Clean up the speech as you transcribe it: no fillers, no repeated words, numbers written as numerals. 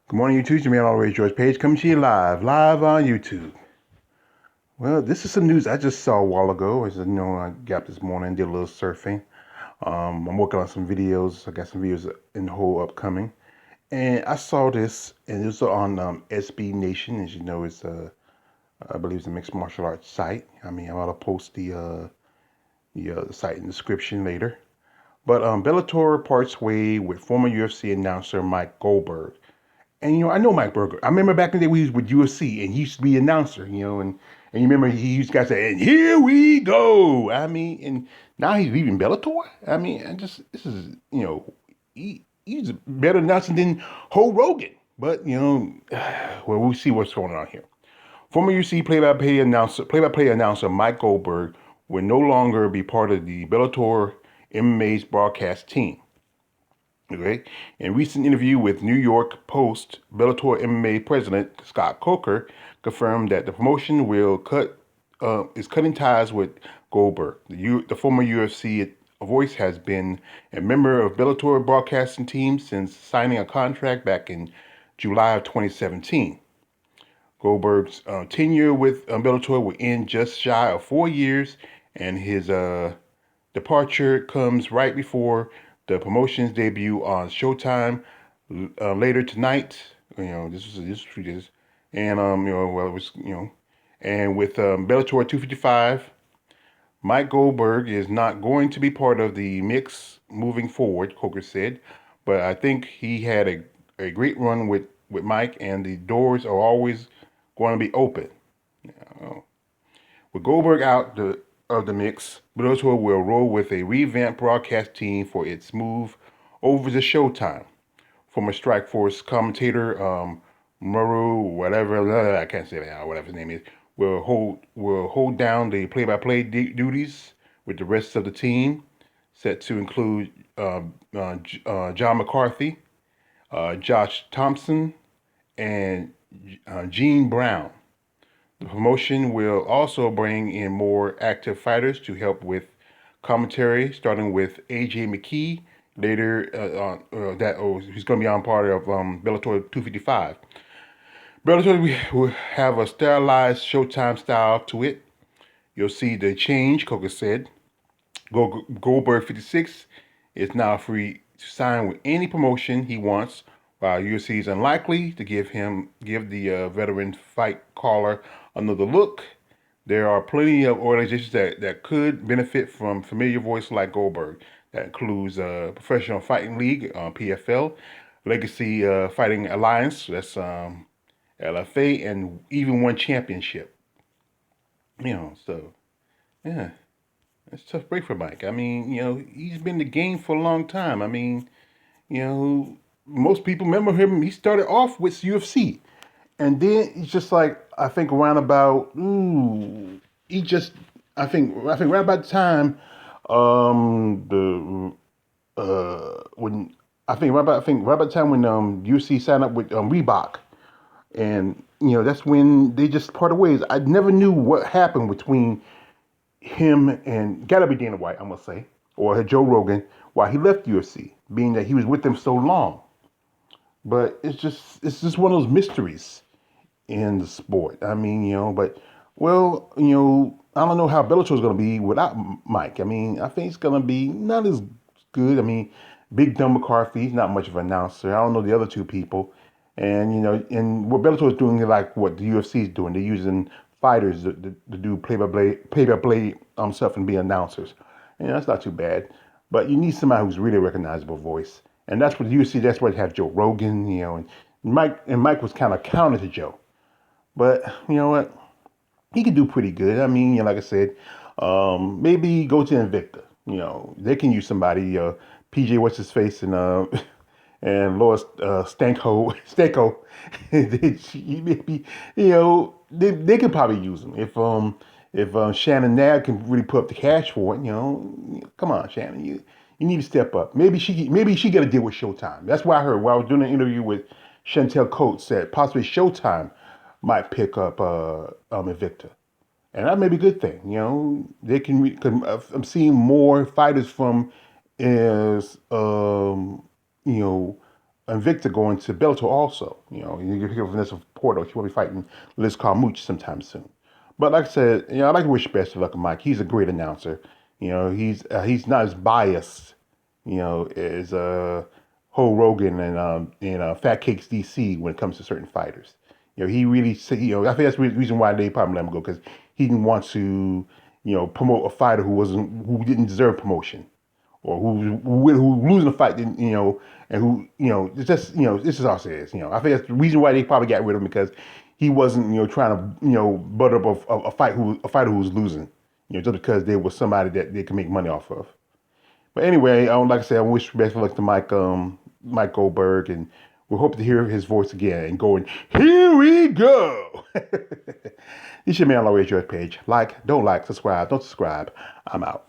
Good morning, YouTube. It's your man, always George Page, coming to you live on YouTube. Well, this is some news I just saw a while ago. As you know, I got up this morning, did a little surfing. I'm working on some videos. I got some videos in the whole upcoming, and I saw this, and it was on SB Nation. As you know, it's I believe it's a mixed martial arts site. I mean, I'll post the site in the description later. But Bellator parts way with former UFC announcer Mike Goldberg. And I know Mike Berger. I remember back in the day we was with UFC, and he used to be an announcer. And you remember he used to say, "And here we go." I mean, and now he's leaving Bellator. I mean, and just this is he's a better announcer than Ho Rogan. But well, we'll see what's going on here. Former UFC play-by-play announcer Mike Goldberg will no longer be part of the Bellator MMA's broadcast team. Okay. In a recent interview with New York Post, Bellator MMA president Scott Coker confirmed that the promotion is cutting ties with Goldberg. The former UFC voice has been a member of Bellator broadcasting team since signing a contract back in July of 2017. Goldberg's tenure with Bellator will end just shy of 4 years, and his departure comes right before the promotion's debut on Showtime later tonight. This, and well, it was and with Bellator 255, Mike Goldberg is not going to be part of the mix moving forward, Coker said. But I think he had a great run with Mike, and the doors are always going to be open. With Goldberg out of the mix, Bellator will roll with a revamped broadcast team for its move over to Showtime. Former Strikeforce commentator Muru, whatever I can't say that, whatever his name is, will hold down the play-by-play duties with the rest of the team, set to include John McCarthy, Josh Thompson, and Gene Brown. The promotion will also bring in more active fighters to help with commentary, starting with AJ McKee. Later, he's going to be on part of Bellator 255. Bellator will have a stylized Showtime style to it. You'll see the change, Coker said. Goldberg 56 is now free to sign with any promotion he wants, while UFC is unlikely to give the veteran fight caller another look. There are plenty of organizations that could benefit from familiar voice like Goldberg. That includes Professional Fighting League, PFL, Legacy Fighting Alliance, that's LFA, and even One Championship. So yeah, it's a tough break for Mike. I mean, he's been in the game for a long time. I mean, most people remember him. He started off with UFC, and then he's just like, I think around about he just I think right about the time the when I think right about the time when UFC signed up with Reebok, and that's when they just parted ways. I never knew what happened between him and gotta be Dana White, I'm gonna say, or Joe Rogan, why he left UFC, being that he was with them so long. But it's just one of those mysteries in the sport. I mean, but well, I don't know how Bellator is going to be without Mike. I mean, I think it's going to be not as good. I mean, Big Dumb McCarthy's not much of an announcer. I don't know the other two people, and and what Bellator is doing is like what the UFC is doing. They're using fighters to do play-by-play stuff and be announcers. And that's not too bad. But you need somebody who's really a recognizable voice. And that's what you see. That's why you have Joe Rogan, and Mike was kind of counter to Joe. But you know what? He could do pretty good. I mean, like I said, maybe go to Invicta. They can use somebody. PJ, what's his face, and and Lois Stanko. Maybe they could probably use him if Shannon Nab can really put up the cash for it. Come on, Shannon, you need to step up. Maybe she got to deal with Showtime. That's what I heard while I was doing an interview with Chantel Coates that possibly Showtime might pick up Invicta. And that may be a good thing. They I'm seeing more fighters from is Invicta going to Bellator also. You know, you hear Vanessa Porto. She will be fighting Liz Carmouche sometime soon. But like I said, you know, I like to wish best of luck to Mike. He's a great announcer. You know, he's not as biased, you know, as Ho Rogan and Fat Cakes DC when it comes to certain fighters. You know, he really, you know, I think that's the reason why they probably let him go, because he didn't want to, you know, promote a fighter who didn't deserve promotion, or who losing a fight, didn't, you know, and who, you know, it's just, you know, this is all it says. You know, I think that's the reason why they probably got rid of him, because he wasn't, you know, trying to, you know, butter up a fighter who was losing, you know, just because there was somebody that they could make money off of. But anyway, like I said, I wish best of luck to Mike Goldberg, and we hope to hear his voice again and going, here we go. This your man, Always Yours page. Like, don't subscribe. I'm out.